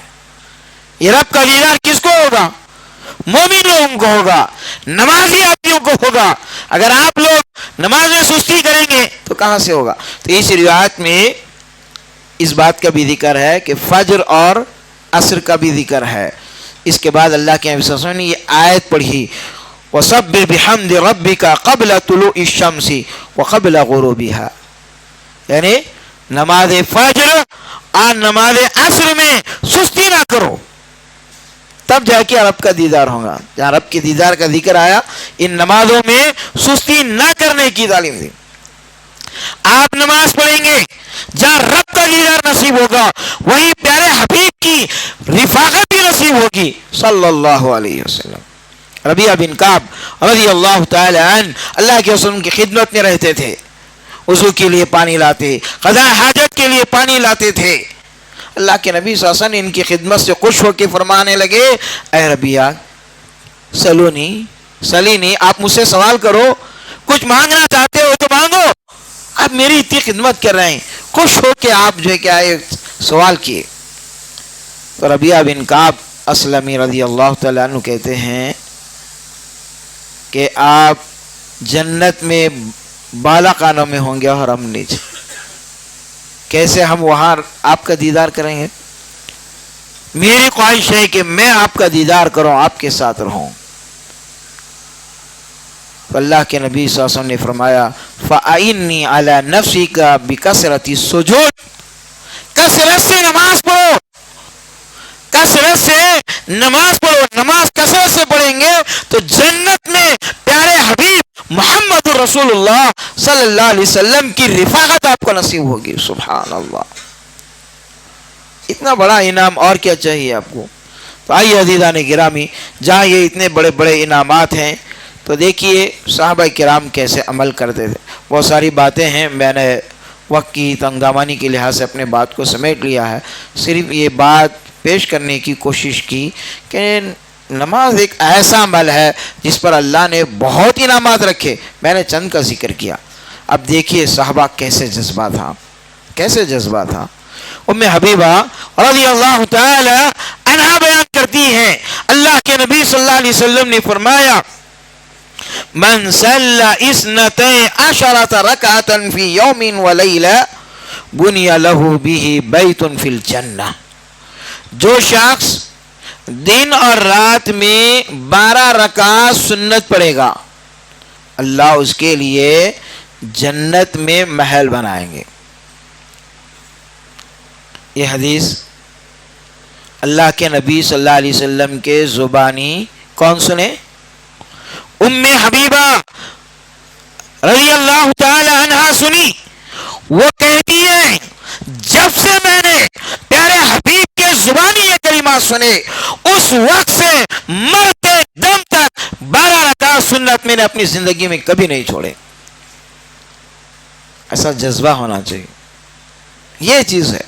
یہ رب کا دیدار کس کو ہوگا؟ مومن لوگوں کو ہوگا، نمازی آدمیوں کو ہوگا۔ اگر آپ لوگ نماز میں سستی کریں گے تو کہاں سے ہوگا؟ تو اس روایت میں اس بات کا بھی ذکر ہے کہ فجر اور عصر کا بھی ذکر ہے۔ اس کے بعد اللہ کے نبی صلی اللہ علیہ وسلم نے یہ آیت پڑھی، وَسَبِّحْ بِحَمْدِ رَبِّكَ قَبْلَ طُلُوعِ الشَّمْسِ وَقَبْلَ غُرُوبِهَا، یعنی نماز فجر اور نماز عصر میں سستی نہ کرو، تب جا کے رب کا دیدار ہوگا۔ جہاں رب کے دیدار کا ذکر آیا، ان نمازوں میں سستی نہ کرنے کی تعلیم دی۔ آپ نماز پڑھیں گے جہاں رب کا دیدار نصیب ہوگا، وہیں پیارے حبیب کی رفاقت بھی نصیب ہوگی صلی اللہ علیہ وسلم۔ ربیعہ بن کعب رضی اللہ تعالی عنہ اللہ کے رسول کی خدمت میں رہتے تھے، وضو کے لیے پانی لاتے، قضاء حاجت کے لیے پانی لاتے تھے۔ اللہ کے نبی صلی اللہ علیہ وسلم ان کی خدمت سے خوش ہو کے فرمانے لگے، اے ربیعہ سلینی، آپ مجھ سے سوال کرو، کچھ مانگنا چاہتے ہو تو مانگو، آپ میری اتنی خدمت کر رہے ہیں۔ خوش ہو کے آپ جو ہے کیا سوال کیے۔ تو ربیعہ بن کعب اسلمی رضی اللہ تعالیٰ عنہ کہتے ہیں کہ آپ جنت میں بالا خانوں میں ہوں گے اور ہم نیچے، کیسے ہم وہاں آپ کا دیدار کریں گے؟ میری خواہش ہے کہ میں آپ کا دیدار کروں، آپ کے ساتھ رہوں۔ تو اللہ کے نبی صلی اللہ علیہ وسلم نے فرمایا فَأَعِنِّي عَلَى نَفْسِكَ بِكَثْرَةِ السُّجُودِ، کثرت سے نماز پڑھو، کثرت سے نماز پڑھو۔ نماز کثرت سے پڑھیں گے تو جنت میں پیارے حبیب محمد رسول اللہ صلی اللہ علیہ وسلم کی رفاقت آپ کو نصیب ہوگی۔ سبحان اللہ، اتنا بڑا انعام اور کیا چاہیے آپ کو؟ تو آئیے عزیزان گرامی، جہاں یہ اتنے بڑے بڑے انعامات ہیں تو دیکھیے صحابہ کرام کیسے عمل کرتے تھے۔ بہت ساری باتیں ہیں، میں نے وقت کی تنگدامانی کے لحاظ سے اپنے بات کو سمیٹ لیا ہے، صرف یہ بات پیش کرنے کی کوشش کی کہ نماز ایک ایسا عمل ہے جس پر اللہ نے بہت انعامات رکھے، میں نے چند کا ذکر کیا۔ اب دیکھیے صحابہ کیسے جذبہ تھا، کیسے جذبہ تھا۔ ام حبیبہ رضی اللہ تعالی عنہا بیان کرتی ہیں اللہ کے نبی صلی اللہ علیہ وسلم نے فرمایا من صلی اثنتین عشرۃ رکعۃ فی یوم ولیلہ بنی لہ بہ بیت فی الجنہ، جو شخص دن اور رات میں 12 رکعت سنت پڑھے گا اللہ اس کے لیے جنت میں محل بنائیں گے۔ یہ حدیث اللہ کے نبی صلی اللہ علیہ وسلم کے زبانی کون سنے؟ ام حبیبہ رضی اللہ تعالی عنہا سنی۔ وہ کہتی ہیں جب سے میں نے پیارے حبیب کے زبانی یہ کلمات سنے اس وقت سے مرتے دم تک 12 رکعت سنت میں نے اپنی زندگی میں کبھی نہیں چھوڑے۔ ایسا جذبہ ہونا چاہیے، یہ چیز ہے۔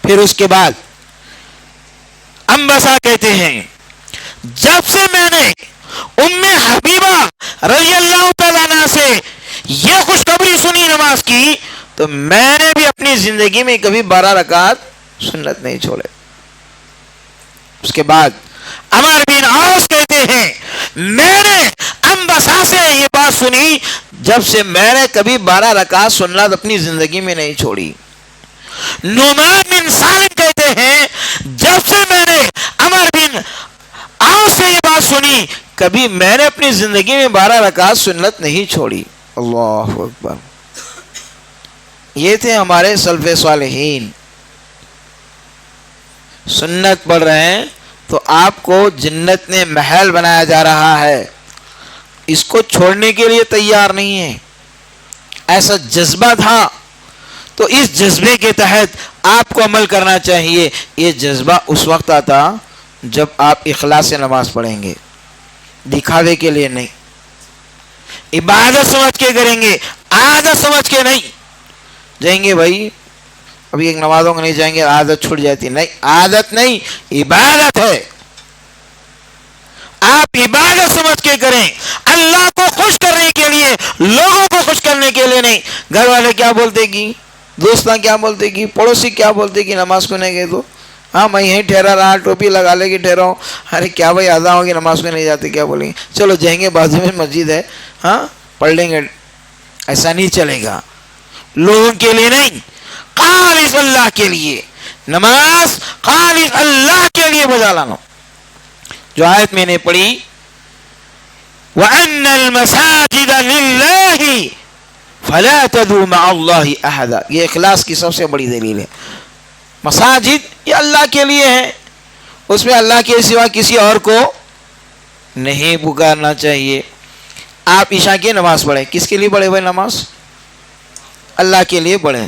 پھر اس کے بعد انبسا کہتے ہیں جب سے میں نے ام حبیبہ رضی اللہ تعالیٰ عنہ سے یہ خوشخبری سنی نماز کی تو میں نے بھی اپنی زندگی میں کبھی 12 رکعت سنت نہیں چھوڑے۔ اس کے بعد عمر بن عاص کہتے ہیں میں نے انبسا سے یہ بات سنی جب سے میں نے کبھی 12 رکعت سنت اپنی زندگی میں نہیں چھوڑی۔ نعمان بن سالم کہتے ہیں جب سے میں نے عمر بن عاص سے یہ بات سنی کبھی میں نے اپنی زندگی میں 12 رکعت سنت نہیں چھوڑی۔ اللہ اکبر، یہ تھے ہمارے سلف صالحین۔ سنت پڑھ رہے ہیں تو آپ کو جنت میں محل بنایا جا رہا ہے، اس کو چھوڑنے کے لیے تیار نہیں ہے، ایسا جذبہ تھا۔ تو اس جذبے کے تحت آپ کو عمل کرنا چاہیے۔ یہ جذبہ اس وقت آتا جب آپ اخلاص سے نماز پڑھیں گے، دکھاوے کے لیے نہیں، عبادت سمجھ کے کریں گے، عادت سمجھ کے نہیں جائیں گے۔ بھائی ابھی ایک نمازوں کو نہیں جائیں گے، عادت چھوٹ جاتی، نہیں، عادت نہیں، عبادت ہے۔ آپ عبادت سمجھ کے کریں، اللہ کو خوش کرنے کے لیے، لوگوں کو خوش کرنے کے لیے نہیں۔ گھر والے کیا بولتے گی، دوستاں کیا بولتے گی، پڑوسی کیا بولتے گی، نماز کو نہیں گئے تو ہاں میں یہیں ٹھہرا رہا، ٹوپی لگا لے کے ٹھہرا ہوں، ارے کیا بھائی آدھا ہوگی نماز کو نہیں جاتے، کیا بولیں گے، چلو جائیں گے بازو میں مسجد ہے، ہاں پڑھ لیں گے۔ ایسا نہیں چلے گا، لوگوں کے لیے نہیں، خالص اللہ کے لیے نماز، خالص اللہ کے لیے بجا لانا۔ جو آیت میں نے پڑھی وَأَنَّ الْمَسَاجِدَ لِلَّهِ فَلَا تَدْعُوا مَعَ اللَّهِ أَحَدًا، یہ اخلاص کی سب سے بڑی دلیل ہے۔ مساجد یہ اللہ کے لیے ہے، اس میں اللہ کے سوا کسی اور کو نہیں پکارنا چاہیے۔ آپ عشاء کی نماز پڑھیں، کس کے لیے پڑھے بھائی نماز؟ اللہ کے لیے پڑھیں۔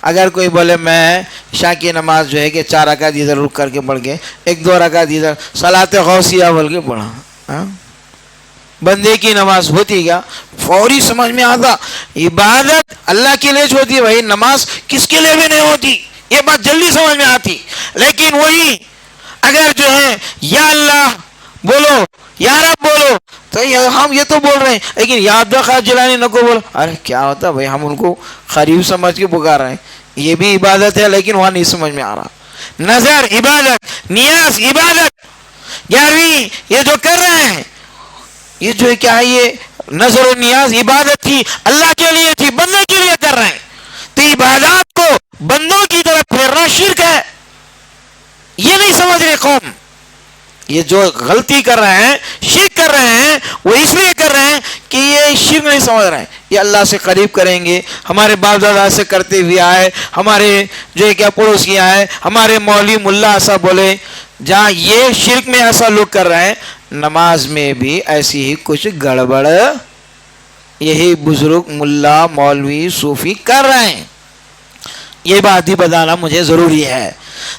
اگر کوئی بولے میں عشاء کی نماز جو ہے کہ 4 رکعت ادھر رک کر کے پڑھ کے 1-2 رکعت ادھر صلاۃ غوثیہ بول کے پڑھا، بندے کی نماز ہوتی کیا؟ فوری سمجھ میں آتا عبادت اللہ کے لیے ہوتی ہے بھائی، نماز کس کے لیے بھی نہیں ہوتی، یہ بات جلدی سمجھ میں آتی۔ لیکن وہی اگر جو ہے یا اللہ بولو یا رب بولو تو ہم یہ تو بول رہے ہیں، لیکن یا عبد القادر جیلانی نہ کو بولو، ارے کیا ہوتا بھائی، ہم ان کو قریب سمجھ کے پکار رہے ہیں، یہ بھی عبادت ہے لیکن وہاں نہیں سمجھ میں آ رہا۔ نظر عبادت، نیاز عبادت، 11ویں یہ جو کر رہے ہیں یہ جو کیا ہے، یہ نظر و نیاز عبادت تھی، اللہ کے لیے تھی، بندے کے لیے کر رہے ہیں، تو عبادات کو بندوں کی طرف پھیرنا شرک ہے، یہ نہیں سمجھ فجر قوم. یہ جو غلطی کر رہے ہیں، شرک کر رہے ہیں، وہ اس لیے کر رہے ہیں کہ یہ شرک نہیں سمجھ رہے ہیں یہ اللہ سے قریب کریں گے. ہمارے باپ دادا سے کرتے ہوئے آئے، ہمارے جو ہے کیا پڑوسی آئے، ہمارے مولوی ملا ایسا بولے. جہاں یہ شرک میں ایسا لوگ کر رہے ہیں، نماز میں بھی ایسی ہی کچھ گڑبڑ یہی بزرگ ملا مولوی صوفی کر رہے ہیں. یہ بات ہی بتانا مجھے ضروری ہے.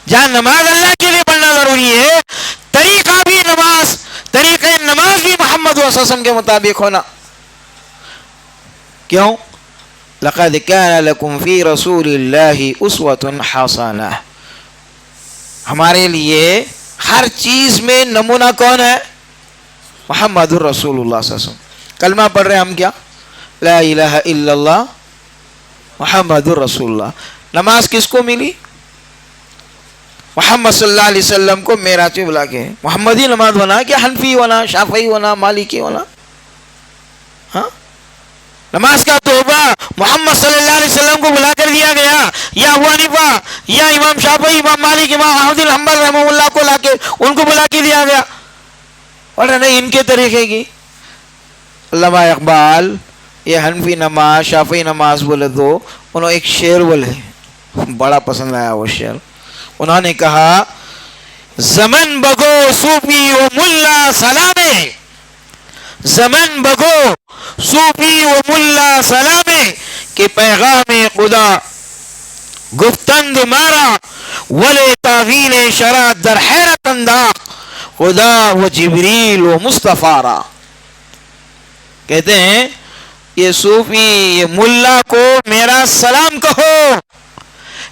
جہاں نماز اللہ کے لیے پڑھنا ضروری ہے، طریقہ بھی نماز، طریقہ نماز بھی محمد صلی اللہ علیہ وسلم کے مطابق ہونا. کیوں؟ لقد كان لكم في رسول الله اسوة حسنہ. ہمارے لیے ہر چیز میں نمونہ کون ہے؟ محمد الرسول اللہ صلی اللہ علیہ وسلم. کلمہ پڑھ رہے ہیں ہم کیا؟ لا الہ الا اللہ محمد الرسول اللہ. نماز کس کو ملی؟ محمد صلی اللہ علیہ وسلم کو معراج پہ بلا کے. محمدی نماز ہونا کہ حنفی ہونا، شافعی ہونا، مالکی ہونا؟ ہاں، نماز کا توبہ محمد صلی اللہ علیہ وسلم کو بلا کر دیا گیا، یا ابو حنیفہ یا امام شافعی، امام مالک، امام احمد بن حنبل رحمہ اللہ کو لا کے ان کو بلا کے دیا گیا؟ اور نہیں ان کے طریقے کی. علامہ اقبال یہ حنفی نماز شافعی نماز بولے تو انہوں ایک شعر بولے، بڑا پسند آیا وہ شعر. انہوں نے کہا زمن بگو صوفی و ملا سلامے، زمن بگو صوفی و ملا سلامے کہ پیغام خدا گفتند مارا ولے تعویل شرع در حیرت انداخت خدا و جبریل و مصطفیٰ را. کہتے ہیں یہ صوفی یہ ملا کو میرا سلام کہو،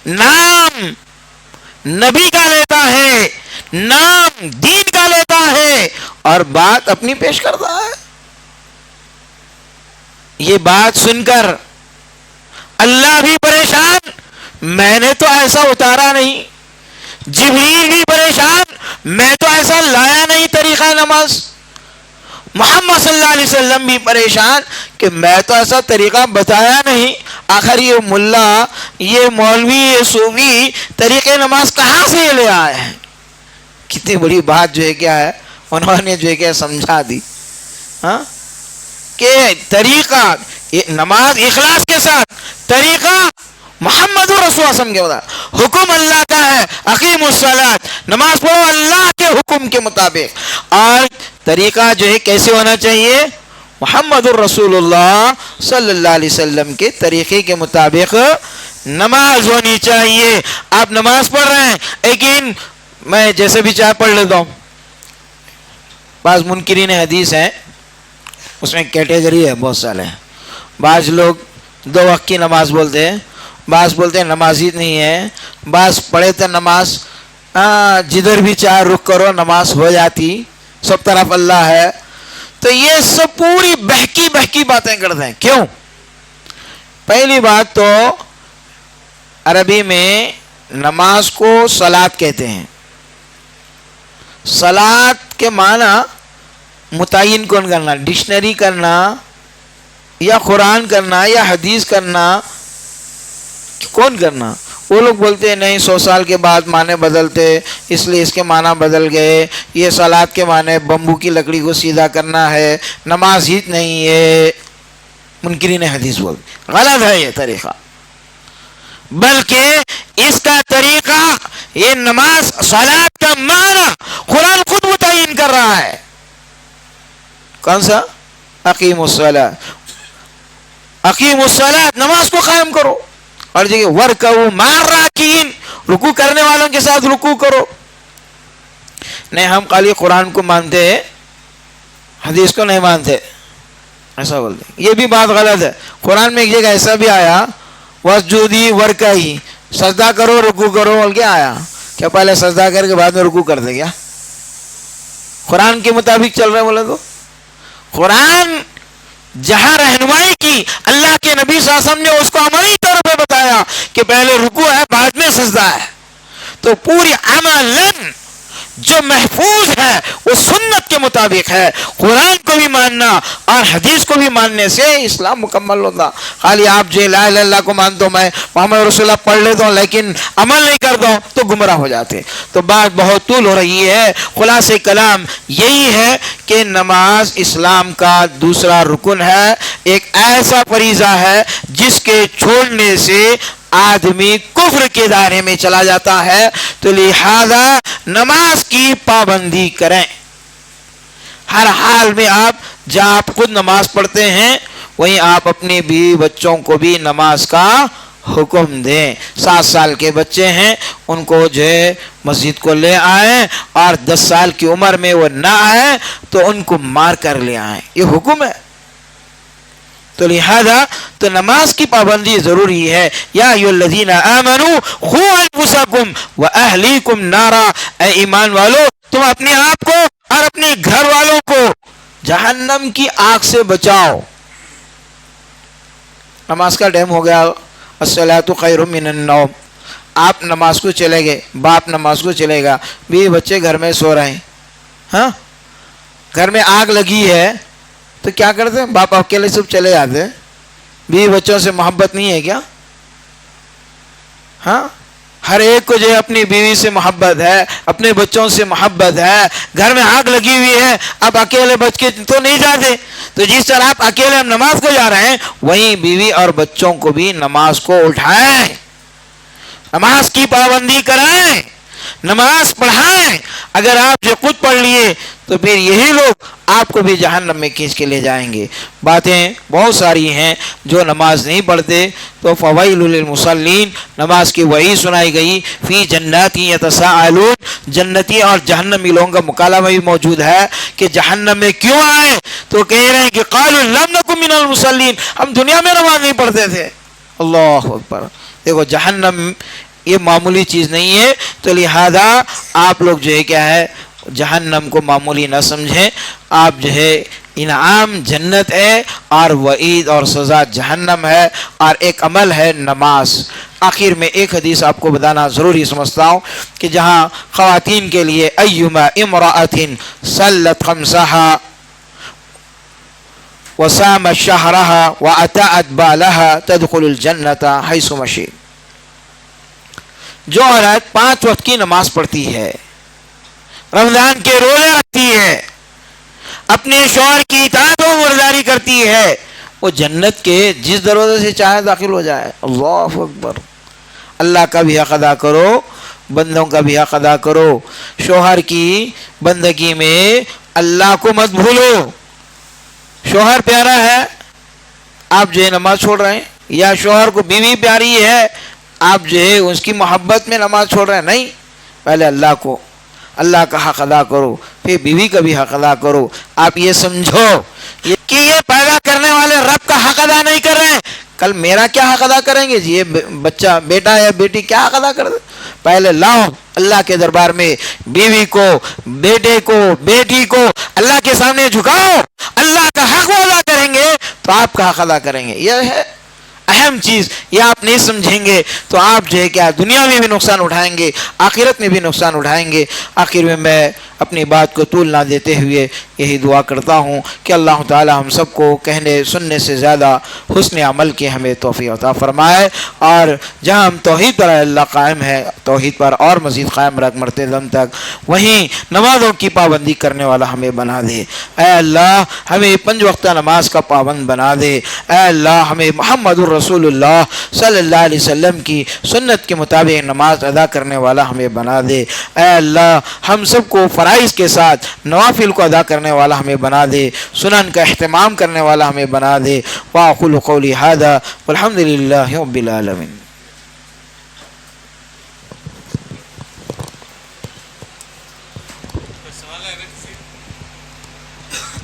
نام نبی کا لیتا ہے، نام دین کا لیتا ہے اور بات اپنی پیش کرتا ہے. یہ بات سن کر اللہ بھی پریشان، میں نے تو ایسا اتارا نہیں. جبریل بھی پریشان، میں تو ایسا لایا نہیں طریقہ نماز. محمد صلی اللہ علیہ وسلم بھی پریشان کہ میں تو ایسا طریقہ بتایا نہیں. آخر یہ ملا یہ مولوی یہ صوفی طریقہ نماز کہاں سے لے آئے ہیں؟ کتنی بڑی بات جو ہے کیا ہے انہوں نے جو ہے کیا سمجھا دی. ہاں کہ طریقہ نماز اخلاص کے ساتھ، طریقہ محمد رسول اللہ صلی اللہ علیہ وسلم کے مطابق، حکم اللہ کا ہے اقیم الصلاۃ، نماز پڑھو اللہ کے حکم کے مطابق. اور طریقہ جو ہے کیسے ہونا چاہیے؟ محمد الرسول اللہ صلی اللہ علیہ وسلم کے طریقے کے مطابق نماز ہونی چاہیے. آپ نماز پڑھ رہے ہیں لیکن میں جیسے بھی چاہے پڑھ لیتا ہوں. بعض منکرین حدیث ہیں، اس میں کیٹیگری ہے بہت سارے. بعض لوگ 2 وقت کی نماز بولتے ہیں، بعض بولتے ہیں نمازی نہیں ہے، بعض پڑھے تھے نماز جدھر بھی چاہے رخ کرو نماز ہو جاتی، سب طرف اللہ ہے. تو یہ سب پوری بہکی باتیں کرتے ہیں. کیوں؟ پہلی بات تو عربی میں نماز کو صلاۃ کہتے ہیں. صلاۃ کے معنی متعین کون کرنا؟ ڈکشنری کرنا یا قرآن کرنا یا حدیث کرنا؟ کون کرنا؟ وہ لوگ بولتے ہیں نہیں 100 سال کے بعد معنی بدلتے اس لیے اس کے معنی بدل گئے. یہ صلاۃ کے معنی بمبو کی لکڑی کو سیدھا کرنا ہے، نماز ہی نہیں ہے. منکرین حدیث بولتے غلط ہے یہ طریقہ، بلکہ اس کا طریقہ یہ نماز صلاۃ کا معنی قرآن خود متعین کر رہا ہے. کون سا؟ اقیم الصلاۃ، اقیم الصلاۃ، نماز کو قائم کرو. اور جگہ ورکعوا مع الراکعین، رکوع کرنے والوں کے ساتھ رکوع کرو. نہیں ہم خالی قرآن کو مانتے ہیں حدیث کو نہیں مانتے، ایسا بولتے. یہ بھی بات غلط ہے. قرآن میں ایک جگہ ایسا بھی آیا واسجودی ورکعی، سجدہ کرو رکوع کرو بول کے آیا. کیا پہلے سجدہ کر کے بعد میں رکوع کر دے کیا؟ قرآن کے مطابق چل رہے بولے تو؟ قرآن جہاں رہنمائی کی اللہ کے نبی صلی اللہ علیہ وسلم نے اس کو عملی طور پہ بتایا کہ پہلے رکوع ہے بعد میں سجدہ ہے. تو پوری عملاً جو محفوظ ہے وہ سنت کے مطابق ہے. قرآن کو بھی ماننا اور حدیث کو بھی ماننے سے اسلام مکمل ہوتا. خالی آپ جو لا الہ الا اللہ کو مانتا ہوں، میں محمد رسول اللہ پڑھ لیتا ہوں لیکن عمل نہیں کرتا ہوں، تو گمراہ ہو جاتے. تو بات بہت طول ہو رہی ہے. خلاصہ کلام یہی ہے کہ نماز اسلام کا دوسرا رکن ہے، ایک ایسا فریضہ ہے جس کے چھوڑنے سے آدمی کفر کے دائرے میں چلا جاتا ہے. تو لہذا نماز کی پابندی کریں. ہر حال میں آپ جہاں آپ خود نماز پڑھتے ہیں وہیں آپ اپنے بیوی بچوں کو بھی نماز کا حکم دیں. 7 سال کے بچے ہیں ان کو جو ہے مسجد کو لے آئیں، اور 10 سال کی عمر میں وہ نہ آئیں تو ان کو مار کر لے آئیں. یہ حکم ہے. تو لہذا تو نماز کی پابندی ضروری ہے. یا ایھا الذین آمنوا قوا انفسکم واہلیکم نارا، اے ایمان والو تم اپنے آپ کو اور اپنے گھر والوں کو جہنم کی آگ سے بچاؤ. نماز کا ٹائم ہو گیا، الصلاۃ خیر من النوم. آپ نماز کو چلے گئے، باپ نماز کو چلے گا، بیوی بچے گھر میں سو رہے ہیں. ہاں گھر میں آگ لگی ہے تو کیا کرتے ہیں؟ باپ اکیلے سب چلے جاتے ہیں. بیوی بچوں سے محبت نہیں ہے کیا؟ ہاں ہر ایک کو جو ہے اپنی بیوی سے محبت ہے، اپنے بچوں سے محبت ہے. گھر میں آگ لگی ہوئی ہے، آپ اکیلے بچ کے تو نہیں جاتے. تو جس طرح آپ اکیلے نماز کو جا رہے ہیں وہیں بیوی اور بچوں کو بھی نماز کو اٹھائیں، نماز کی پابندی کرائیں، نماز پڑھائیں. اگر آپ جو خود پڑھ لیے تو پھر یہی لوگ آپ کو بھی جہنم میں کھینچ کے لے جائیں گے. باتیں بہت ساری ہیں. جو نماز نہیں پڑھتے تو فویل للمصلین، نماز کی وعید سنائی گئی. فی جنات یتساءلون، جنتی اور جہنمی لوگوں کا مکالمہ بھی موجود ہے کہ جہنم میں کیوں آئے؟ تو کہہ رہے ہیں کہ قالوا لم نکن من المصلین، ہم دنیا میں نماز نہیں پڑھتے تھے. اللہ اکبر. دیکھو جہنم یہ معمولی چیز نہیں ہے. تو لہذا آپ لوگ جو ہے کیا ہے جہنم کو معمولی نہ سمجھیں. آپ جو ہے انعام جنت ہے اور وعید اور سزا جہنم ہے، اور ایک عمل ہے نماز. آخر میں ایک حدیث آپ کو بتانا ضروری سمجھتا ہوں کہ جہاں خواتین کے لیے ایما امرأۃ صلت خمسها وصامت شهرها وأطاعت بالها تدخل الجنة حيث مشيت. جو عورت 5 وقت کی نماز پڑھتی ہے، رمضان کے روزے رکھتی ہے، اپنے شوہر کی اطاعت و برداری کرتی ہے، وہ جنت کے جس دروازے سے چاہے داخل ہو جائے. اللہ اکبر. اللہ کا بھی حق ادا کرو، بندوں کا بھی حق ادا کرو. شوہر کی بندگی میں اللہ کو مت بھولو. شوہر پیارا ہے، آپ جو ہے نماز چھوڑ رہے ہیں، یا شوہر کو بیوی پیاری ہے، آپ جو ہے اس کی محبت میں نماز چھوڑ رہے ہیں. نہیں، پہلے اللہ کا حق ادا کرو، پھر بیوی کا بھی حق ادا کرو. آپ یہ سمجھو کہ یہ پیدا کرنے والے رب کا حق ادا نہیں کر رہے ہیں، کل میرا کیا حق ادا کریں گے؟ جی یہ بچہ بیٹا یا بیٹی کیا حق ادا کر دے؟ پہلے لاؤ اللہ کے دربار میں بیوی کو، بیٹے کو، بیٹی کو اللہ کے سامنے جھکاؤ. اللہ کا حق ادا کریں گے تو آپ کا حق ادا کریں گے. یہ ہے اہم چیز. یہ آپ نہیں سمجھیں گے تو آپ جو ہے کیا دنیا میں بھی نقصان اٹھائیں گے، آخرت میں بھی نقصان اٹھائیں گے. آخر میں اپنی بات کو طول نہ دیتے ہوئے یہی دعا کرتا ہوں کہ اللہ تعالی ہم سب کو کہنے سننے سے زیادہ حسن عمل کی ہمیں توفیق عطا فرمائے، اور جہاں ہم توحید پر اللہ قائم ہے توحید پر اور مزید قائم رکھ مرتے دم تک، وہیں نمازوں کی پابندی کرنے والا ہمیں بنا دے. اے اللہ ہمیں 5 وقتہ نماز کا پابند بنا دے. اے اللہ ہمیں محمد الرسول اللہ صلی اللہ علیہ وسلم کی سنت کے مطابق نماز ادا کرنے والا ہمیں بنا دے. اے اللہ ہم سب کو فرائض کے ساتھ نوافل کو ادا کرنے والا ہمیں بنا دے، سنن کا اہتمام کرنے والا ہمیں بنا دے. واقول قولی ھذا والحمد للہ رب العالمین. سوال ہے